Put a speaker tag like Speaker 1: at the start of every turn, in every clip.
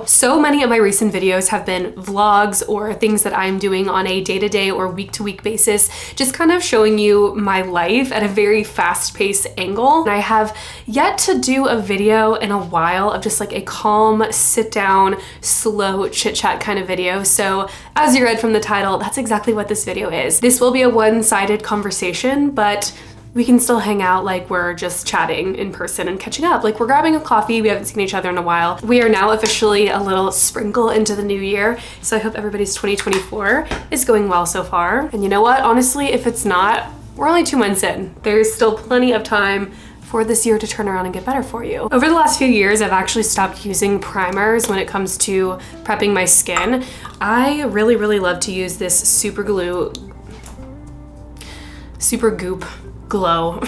Speaker 1: So many of my recent videos have been vlogs or things that I'm doing on a day-to-day or week-to-week basis, just kind of showing you my life at a very fast-paced angle. And I have yet to do a video in a while of just like a calm, sit-down, slow chit-chat kind of video. So as you read from the title, that's exactly what this video is. This will be a one-sided conversation, but we can still hang out like we're just chatting in person and catching up. Like we're grabbing a coffee, we haven't seen each other in a while. We are now officially a little sprinkle into the new year, so I hope everybody's 2024 is going well so far. And you know what, honestly, if it's not, we're only 2 months in. There's still plenty of time for this year to turn around and get better for you. Over the last few years, I've actually stopped using primers when it comes to prepping my skin. I really love to use this Super Goop glow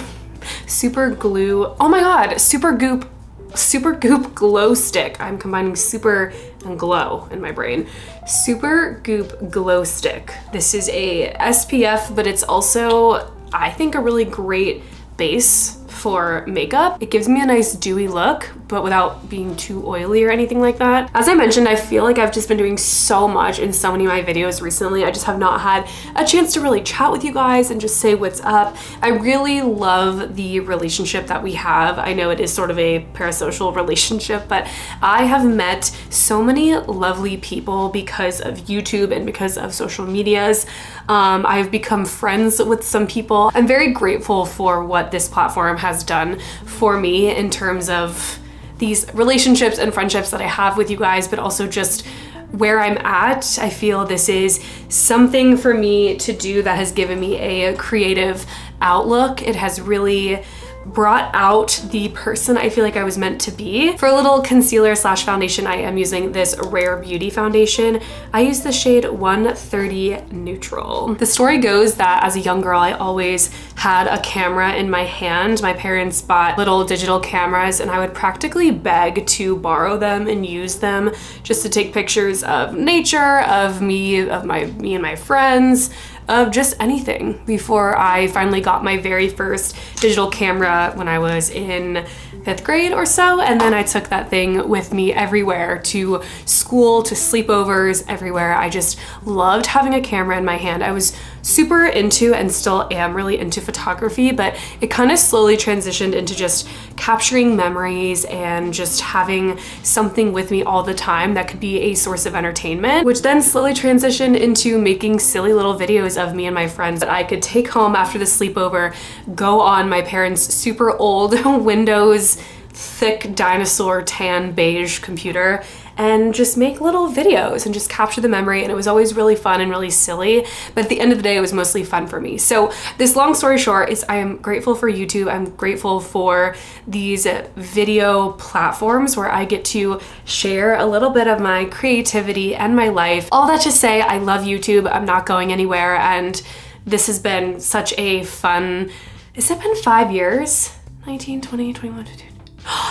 Speaker 1: stick. I'm combining super and glow in my brain. Super Goop glow stick. This is a SPF, but it's also, I think, a really great base for makeup. It gives me a nice dewy look, but without being too oily or anything like that. As I mentioned, I feel like I've just been doing so much in so many of my videos recently. I just have not had a chance to really chat with you guys and just say what's up. I really love the relationship that we have. I know it is sort of a parasocial relationship, but I have met so many lovely people because of YouTube and because of social medias. I've become friends with some people. I'm very grateful for what this platform has done for me in terms of these relationships and friendships that I have with you guys, but also just where I'm at. I feel this is something for me to do that has given me a creative outlook. It has really brought out the person I feel like I was meant to be. For a little concealer slash foundation, I am using this Rare Beauty foundation. I use the shade 130 Neutral. The story goes that as a young girl, I always had a camera in my hand. My parents bought little digital cameras and I would practically beg to borrow them and use them just to take pictures of nature, of me and my friends, of just anything, before I finally got my very first digital camera when I was in 5th grade or so. And then I took that thing with me everywhere, to school, to sleepovers, everywhere. I just loved having a camera in my hand. I was super into, and still am really into, photography, but it kind of slowly transitioned into just capturing memories and just having something with me all the time that could be a source of entertainment, which then slowly transitioned into making silly little videos of me and my friends that I could take home after the sleepover, go on my parents' super old Windows thick dinosaur tan beige computer and just make little videos and just capture the memory. And it was always really fun and really silly, but at the end of the day, it was mostly fun for me. So this long story short is I am grateful for YouTube. I'm grateful for these video platforms where I get to share a little bit of my creativity and my life. All that to say, I love YouTube. I'm not going anywhere. And this has been such a fun, has it been 5 years? 19, 20, 21, 22.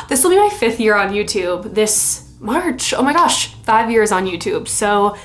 Speaker 1: This will be my 5th year on YouTube this March. Oh my gosh, 5 years on YouTube. So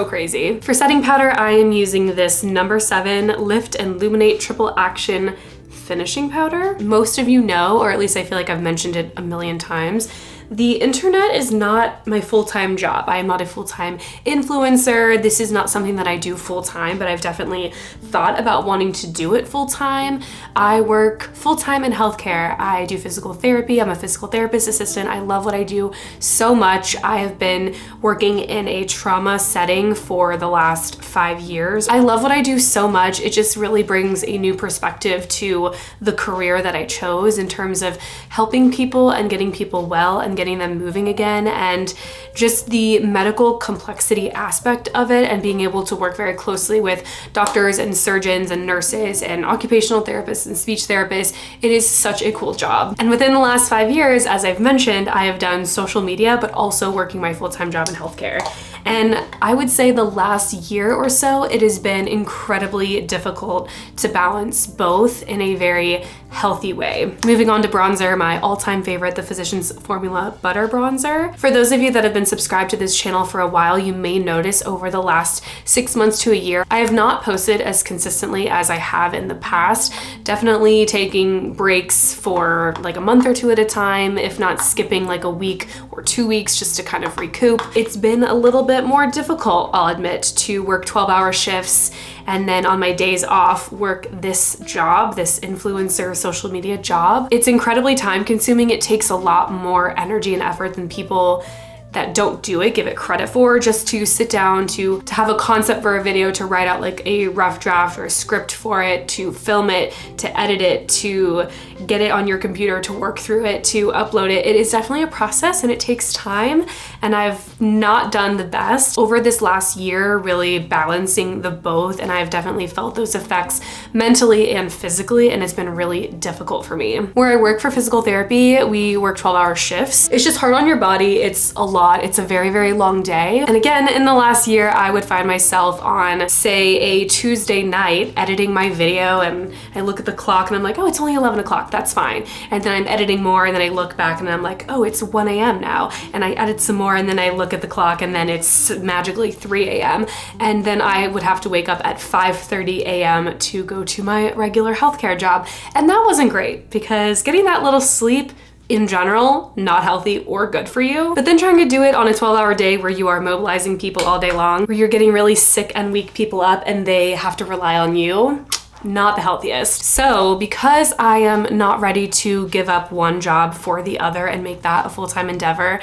Speaker 1: crazy. For setting powder, I am using this No. 7 Lift and Illuminate Triple Action finishing powder. Most of you know, or at least I feel like I've mentioned it a million times, the internet is not my full-time job. I am not a full-time influencer. This is not something that I do full-time, but I've definitely thought about wanting to do it full-time. I work full-time in healthcare. I do physical therapy. I'm a physical therapist assistant. I love what I do so much. I have been working in a trauma setting for the last 5 years. I love what I do so much. It just really brings a new perspective to the career that I chose in terms of helping people and getting people well and getting them moving again, and just the medical complexity aspect of it, and being able to work very closely with doctors and surgeons and nurses and occupational therapists and speech therapists. It is such a cool job. And within the last 5 years, as I've mentioned, I have done social media, but also working my full-time job in healthcare. And I would say the last year or so, it has been incredibly difficult to balance both in a very healthy way. Moving on to bronzer, my all-time favorite, the Physicians Formula Butter Bronzer. For those of you that have been subscribed to this channel for a while, you may notice over the last 6 months to a year, I have not posted as consistently as I have in the past. Definitely taking breaks for like a month or two at a time, if not skipping like a week or 2 weeks just to kind of recoup. It's been a little bit more difficult, I'll admit, to work 12-hour shifts and then on my days off work this job, this influencer social media job. It's incredibly time consuming. It takes a lot more energy and effort than people that don't do it give it credit for, just to sit down, to have a concept for a video, to write out like a rough draft or a script for it, to film it, to edit it, to get it on your computer, to work through it, to upload it. It is definitely a process and it takes time, and I've not done the best over this last year really balancing the both, and I've definitely felt those effects mentally and physically, and it's been really difficult for me. Where I work for physical therapy, we work 12-hour shifts. It's just hard on your body. It's a lot. It's a very, very long day. And again, in the last year, I would find myself on, say, a Tuesday night editing my video, and I look at the clock and I'm like, oh, it's only 11 o'clock, that's fine. And then I'm editing more, and then I look back and I'm like, oh, it's 1 a.m. now. And I edit some more, and then I look at the clock and then it's magically 3 a.m. And then I would have to wake up at 5:30 a.m. to go to my regular healthcare job. And that wasn't great, because getting that little sleep in general, not healthy or good for you. But then trying to do it on a 12-hour day where you are mobilizing people all day long, where you're getting really sick and weak people up and they have to rely on you, not the healthiest. So because I am not ready to give up one job for the other and make that a full-time endeavor,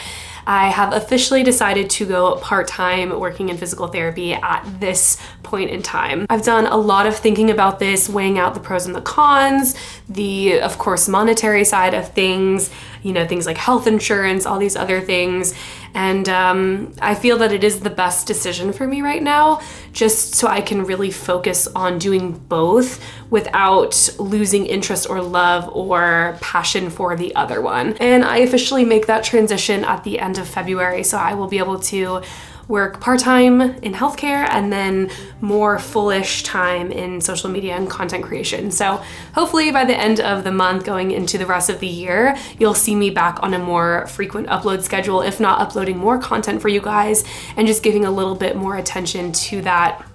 Speaker 1: I have officially decided to go part-time working in physical therapy at this point in time. I've done a lot of thinking about this, weighing out the pros and the cons, the, of course, monetary side of things, you know, things like health insurance, all these other things. And I feel that it is the best decision for me right now, just so I can really focus on doing both without losing interest or love or passion for the other one. And I officially make that transition at the end of February, so I will be able to work part-time in healthcare and then more full-ish time in social media and content creation. So hopefully by the end of the month, going into the rest of the year, you'll see me back on a more frequent upload schedule, if not uploading more content for you guys and just giving a little bit more attention to that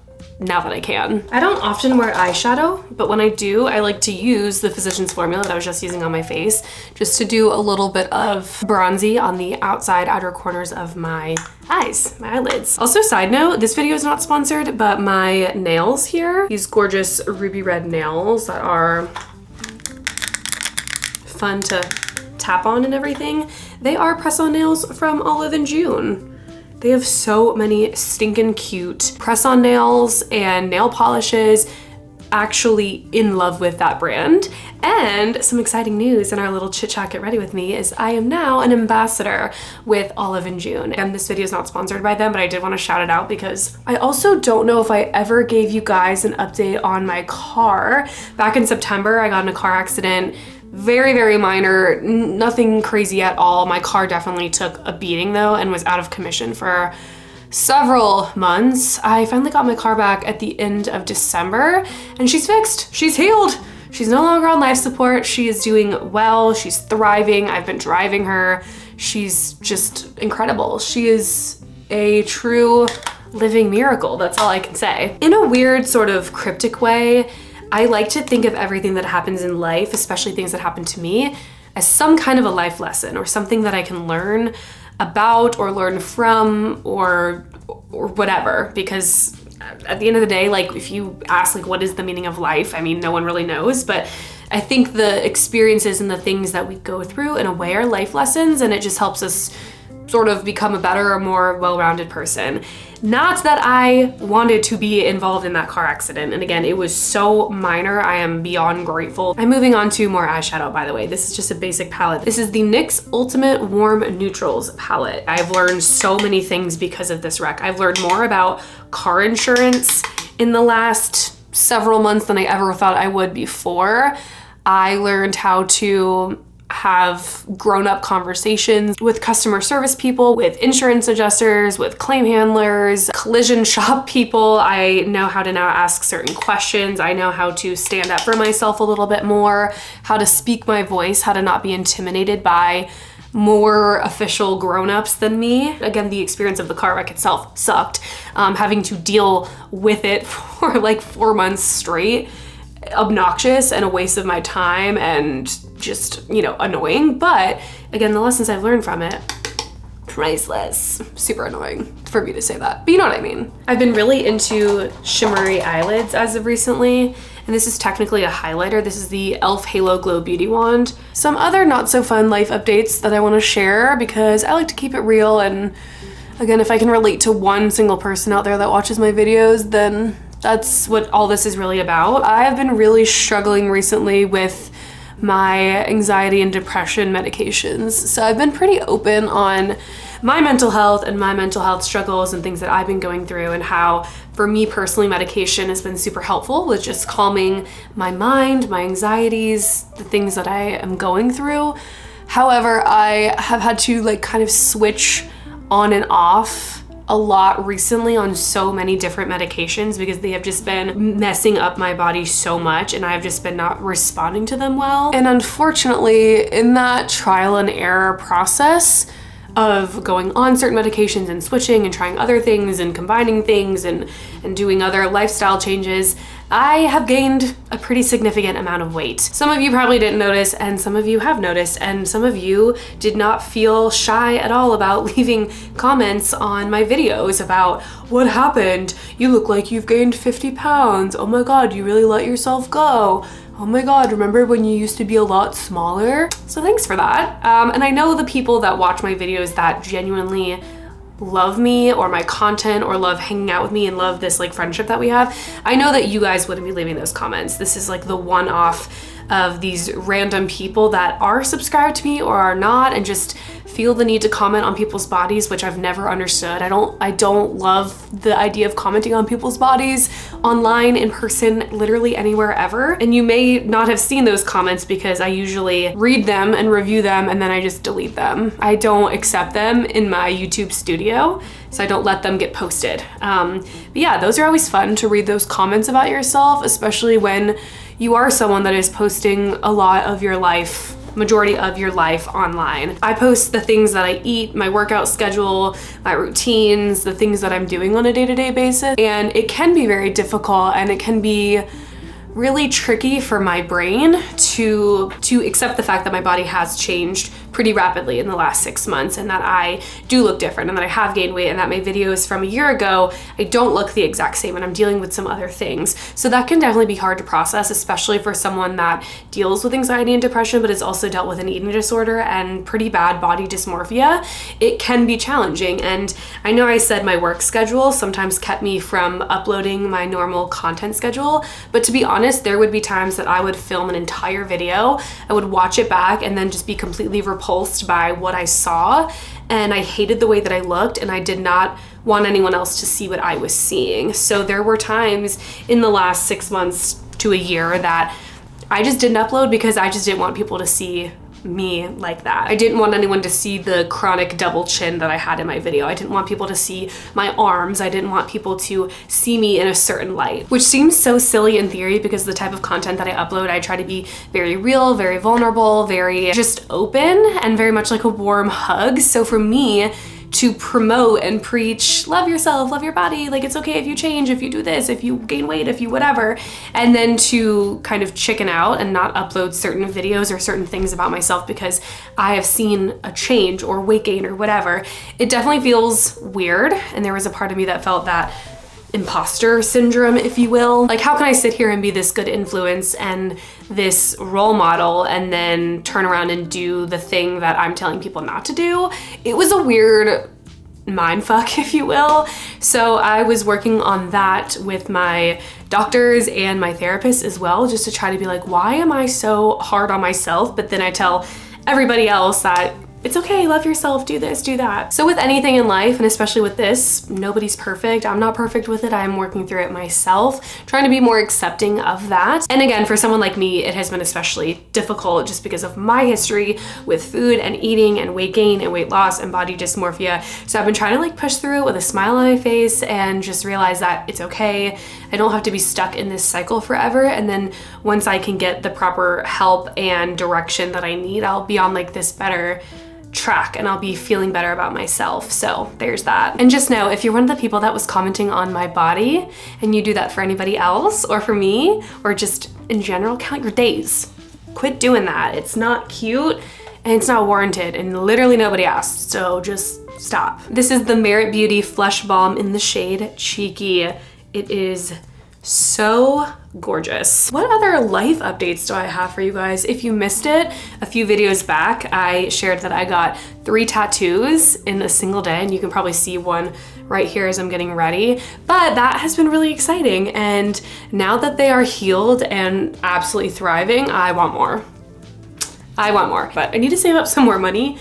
Speaker 1: now that I can. I don't often wear eyeshadow, but when I do, I like to use the Physicians Formula that I was just using on my face, just to do a little bit of bronzy on the outside outer corners of my eyes, my eyelids. Also, side note, this video is not sponsored, but my nails here, these gorgeous ruby red nails that are fun to tap on and everything, they are press-on nails from Olive & June. They have so many stinking cute press-on nails and nail polishes. Actually in love with that brand. And some exciting news in our little chit chat, get ready with me, is I am now an ambassador with Olive & June. And this video is not sponsored by them, but I did want to shout it out because I also don't know if I ever gave you guys an update on my car. Back in September, I got in a car accident. Very, very minor, nothing crazy at all. My car definitely took a beating though and was out of commission for several months. I finally got my car back at the end of December and she's fixed, she's healed. She's no longer on life support. She is doing well, she's thriving. I've been driving her. She's just incredible. She is a true living miracle, that's all I can say. In a weird sort of cryptic way, I like to think of everything that happens in life, especially things that happen to me, as some kind of a life lesson or something that I can learn about or learn from or whatever. Because at the end of the day, like if you ask like what is the meaning of life, I mean, no one really knows, but I think the experiences and the things that we go through in a way are life lessons, and it just helps us sort of become a better or more well-rounded person. Not that I wanted to be involved in that car accident. And again, it was so minor. I am beyond grateful. I'm moving on to more eyeshadow, by the way. This is just a basic palette. This is the NYX Ultimate Warm Neutrals palette. I've learned so many things because of this wreck. I've learned more about car insurance in the last several months than I ever thought I would before. I learned how to have grown-up conversations with customer service people, with insurance adjusters, with claim handlers, collision shop people. I know how to now ask certain questions. I know how to stand up for myself a little bit more, how to speak my voice, how to not be intimidated by more official grown-ups than me. Again, the experience of the car wreck itself sucked. Having to deal with it for like 4 months straight, obnoxious and a waste of my time and just, you know, annoying. But again, the lessons I've learned from it, priceless. Super annoying for me to say that, but you know what I mean. I've been really into shimmery eyelids as of recently, and this is technically a highlighter. This is the e.l.f. Halo Glow Beauty Wand. Some other not so fun life updates that I want to share because I like to keep it real, and again, if I can relate to one single person out there that watches my videos, then that's what all this is really about. I have been really struggling recently with my anxiety and depression medications. So I've been pretty open on my mental health and my mental health struggles and things that I've been going through, and how for me personally medication has been super helpful with just calming my mind, my anxieties, the things that I am going through. However, I have had to like kind of switch on and off a lot recently on so many different medications because they have just been messing up my body so much, and I've just been not responding to them well. And unfortunately, in that trial and error process of going on certain medications and switching and trying other things and combining things and doing other lifestyle changes, I have gained a pretty significant amount of weight. Some of you probably didn't notice, and some of you have noticed, and some of you did not feel shy at all about leaving comments on my videos about what happened. You look like you've gained 50 pounds. Oh my God, you really let yourself go. Oh my God, remember when you used to be a lot smaller? So thanks for that. And I know the people that watch my videos that genuinely love me or my content or love hanging out with me and love this like friendship that we have, I know that you guys wouldn't be leaving those comments. This is like the one-off of these random people that are subscribed to me or are not, and just feel the need to comment on people's bodies, which I've never understood. I don't love the idea of commenting on people's bodies online, in person, literally anywhere ever. And you may not have seen those comments because I usually read them and review them and then I just delete them. I don't accept them in my YouTube studio, so I don't let them get posted. But yeah, those are always fun to read those comments about yourself, especially when you are someone that is posting a lot of your life, majority of your life online. I post the things that I eat, my workout schedule, my routines, the things that I'm doing on a day-to-day basis. And it can be very difficult, and it can be really tricky for my brain to accept the fact that my body has changed pretty rapidly in the last 6 months, and that I do look different, and that I have gained weight, and that my videos from a year ago, I don't look the exact same, and I'm dealing with some other things. So that can definitely be hard to process, especially for someone that deals with anxiety and depression, but has also dealt with an eating disorder and pretty bad body dysmorphia. It can be challenging. And I know I said my work schedule sometimes kept me from uploading my normal content schedule, but to be honest, there would be times that I would film an entire video, I would watch it back, and then just be completely repulsed by what I saw, and I hated the way that I looked, and I did not want anyone else to see what I was seeing. So there were times in the last 6 months to a year that I just didn't upload because I just didn't want people to see me like that. I didn't want anyone to see the chronic double chin that I had in my video. I didn't want people to see my arms. I didn't want people to see me in a certain light, which seems so silly in theory because the type of content that I upload, I try to be very real, very vulnerable, very just open, and very much like a warm hug. So for me to promote and preach, love yourself, love your body, like it's okay if you change, if you do this, if you gain weight, if you whatever, and then to kind of chicken out and not upload certain videos or certain things about myself because I have seen a change or weight gain or whatever, it definitely feels weird. And there was a part of me that felt that imposter syndrome, if you will. Like, how can I sit here and be this good influence and this role model and then turn around and do the thing that I'm telling people not to do? It was a weird mind fuck, if you will. So I was working on that with my doctors and my therapist as well, just to try to be like, why am I so hard on myself? But then I tell everybody else that it's okay, love yourself, do this, do that. So with anything in life, and especially with this, nobody's perfect. I'm not perfect with it. I'm working through it myself, trying to be more accepting of that. And again, for someone like me, it has been especially difficult just because of my history with food and eating and weight gain and weight loss and body dysmorphia. So I've been trying to like push through it with a smile on my face and just realize that it's okay. I don't have to be stuck in this cycle forever. And then once I can get the proper help and direction that I need, I'll be on like this better track and I'll be feeling better about myself. So there's that. And just know, if you're one of the people that was commenting on my body and you do that for anybody else or for me or just in general, count your days. Quit doing that. It's not cute and it's not warranted and literally nobody asked. So just stop. This is the Merit Beauty Flesh Balm in the shade Cheeky. It is so gorgeous. What other life updates do I have for you guys? If you missed it, a few videos back, I shared that I got 3 tattoos in a single day, and you can probably see one right here as I'm getting ready. But that has been really exciting, and now that they are healed and absolutely thriving, I want more. I want more, but I need to save up some more money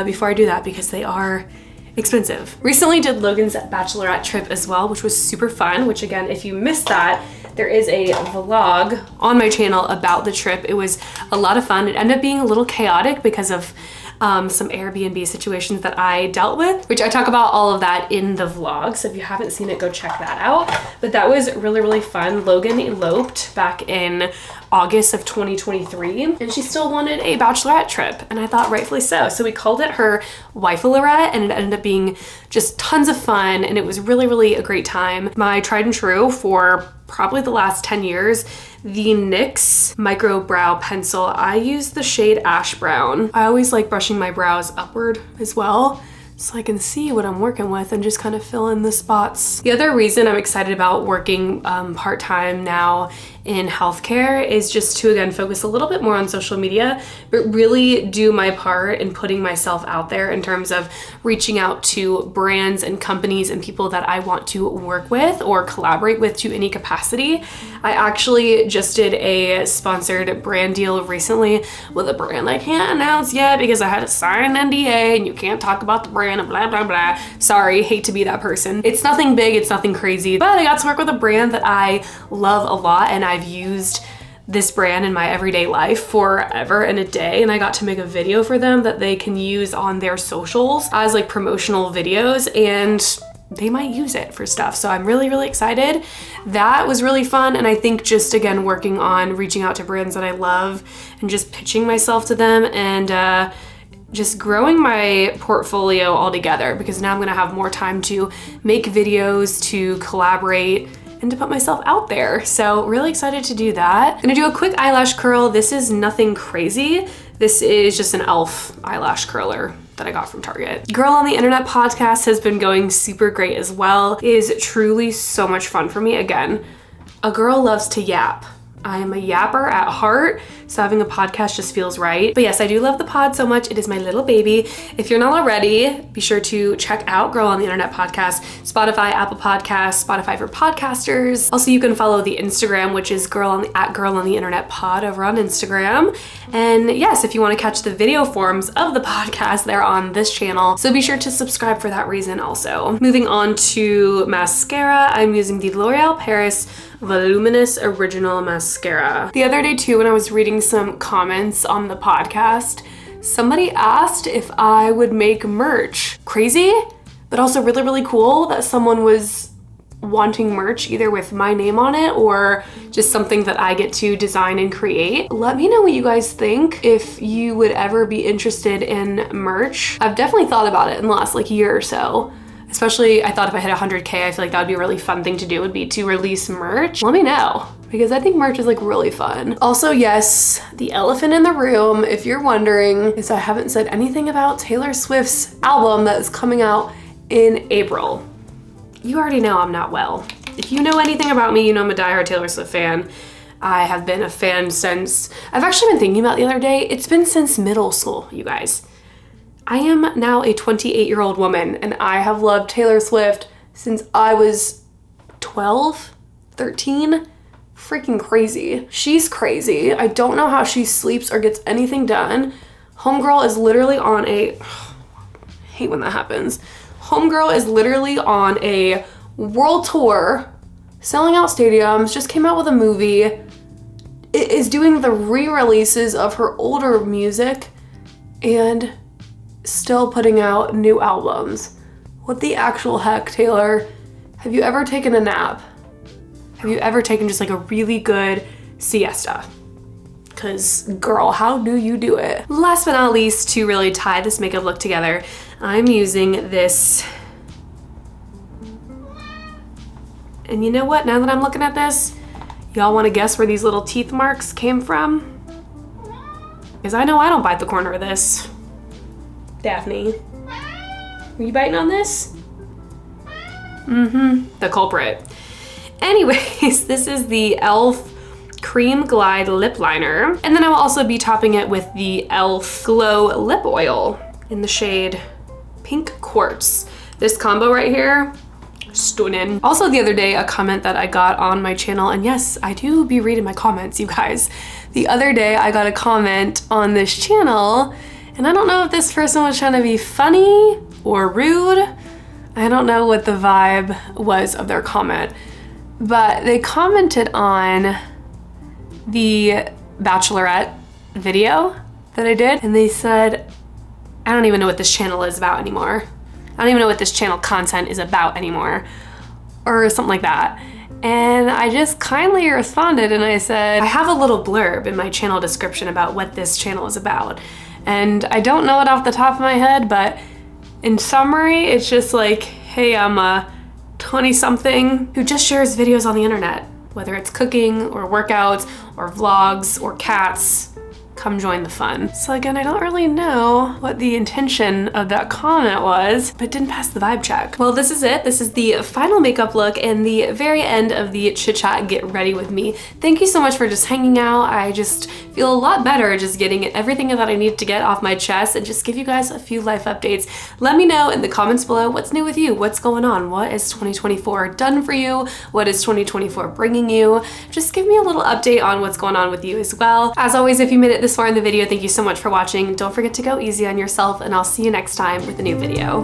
Speaker 1: before I do that because they are expensive. Recently did Logan's bachelorette trip as well, which was super fun, which again, if you missed that, there is a vlog on my channel about the trip. It was a lot of fun. It ended up being a little chaotic because of some Airbnb situations that I dealt with, which I talk about all of that in the vlog. So if you haven't seen it, go check that out. But that was really, really fun. Logan eloped back in August of 2023, and she still wanted a bachelorette trip, and I thought rightfully so. So we called it her Wife-a-lorette, and it ended up being just tons of fun, and it was really, really a great time. My tried and true for probably the last 10 years, the NYX Micro Brow Pencil. I use the shade Ash Brown. I always like brushing my brows upward as well, so I can see what I'm working with and just kind of fill in the spots. The other reason I'm excited about working part-time now in healthcare is just to, again, focus a little bit more on social media, but really do my part in putting myself out there in terms of reaching out to brands and companies and people that I want to work with or collaborate with to any capacity. I actually just did a sponsored brand deal recently with a brand I can't announce yet because I had to sign an NDA and you can't talk about the brand and blah, blah, blah. Sorry, hate to be that person. It's nothing big, it's nothing crazy, but I got to work with a brand that I love a lot, and I've used this brand in my everyday life forever and a day, and I got to make a video for them that they can use on their socials as like promotional videos, and they might use it for stuff. So I'm really, really excited. That was really fun, and I think just again working on reaching out to brands that I love and just pitching myself to them and just growing my portfolio altogether, because now I'm gonna have more time to make videos, to collaborate, and to put myself out there. So really excited to do that. I'm gonna do a quick eyelash curl. This is nothing crazy. This is just an e.l.f. eyelash curler that I got from Target. Girl on the Internet podcast has been going super great as well. It is truly so much fun for me. Again, a girl loves to yap. I am a yapper at heart, so having a podcast just feels right. But yes, I do love the pod so much. It is my little baby. If you're not already, be sure to check out Girl on the Internet podcast, Spotify, Apple Podcasts, Spotify for podcasters. Also, you can follow the Instagram, which is at Girl on the Internet pod over on Instagram. And yes, if you want to catch the video forms of the podcast, they're on this channel. So be sure to subscribe for that reason also. Moving on to mascara, I'm using the L'Oreal Paris Voluminous Original Mascara. The other day too, when I was reading some comments on the podcast, somebody asked if I would make merch. Crazy, but also really, really cool that someone was wanting merch either with my name on it or just something that I get to design and create. Let me know what you guys think, if you would ever be interested in merch. I've definitely thought about it in the last year or so. Especially, I thought if I hit 100K, I feel like that would be a really fun thing to do, would be to release merch. Let me know, because I think merch is really fun. Also, yes, the elephant in the room, if you're wondering, is I haven't said anything about Taylor Swift's album that is coming out in April. You already know I'm not well. If you know anything about me, you know I'm a diehard Taylor Swift fan. I have been a fan since, I've actually been thinking about the other day, it's been since middle school, you guys. I am now a 28-year-old woman, and I have loved Taylor Swift since I was 12, 13. Freaking crazy. She's crazy. I don't know how she sleeps or gets anything done. Homegirl is literally on I hate when that happens. Homegirl is literally on a world tour, selling out stadiums, just came out with a movie, is doing the re-releases of her older music, and still putting out new albums. What the actual heck, Taylor? Have you ever taken a nap? Have you ever taken just a really good siesta? because girl, how do you do it? Last but not least, to really tie this makeup look together, I'm using this. And you know what, now that I'm looking at this, y'all wanna guess where these little teeth marks came from? Because I know I don't bite the corner of this. Daphne, are you biting on this? The culprit. Anyways, this is the e.l.f. Cream Glide Lip Liner. And then I will also be topping it with the e.l.f. Glow Lip Oil in the shade Pink Quartz. This combo right here, stunning. Also the other day, a comment that I got on my channel, and yes, I do be reading my comments, you guys. The other day I got a comment on this channel, and I don't know if this person was trying to be funny or rude. I don't know what the vibe was of their comment, but they commented on the Bachelorette video that I did, and they said, I don't even know what this channel is about anymore. I don't even know what this channel content is about anymore, or something like that. And I just kindly responded and I said, I have a little blurb in my channel description about what this channel is about. And I don't know it off the top of my head, but in summary, it's just like, hey, I'm a 20-something who just shares videos on the internet, whether it's cooking or workouts or vlogs or cats. Come join the fun. So again, I don't really know what the intention of that comment was, but didn't pass the vibe check. Well, this is it. This is the final makeup look and the very end of the chit chat get ready with me. Thank you so much for just hanging out. I just feel a lot better just getting everything that I need to get off my chest and just give you guys a few life updates. Let me know in the comments below what's new with you, what's going on, what is 2024 done for you, what is 2024 bringing you. Just give me a little update on what's going on with you as well. As always, if you made it this far in the video, thank you so much for watching. Don't forget to go easy on yourself, and I'll see you next time with a new video.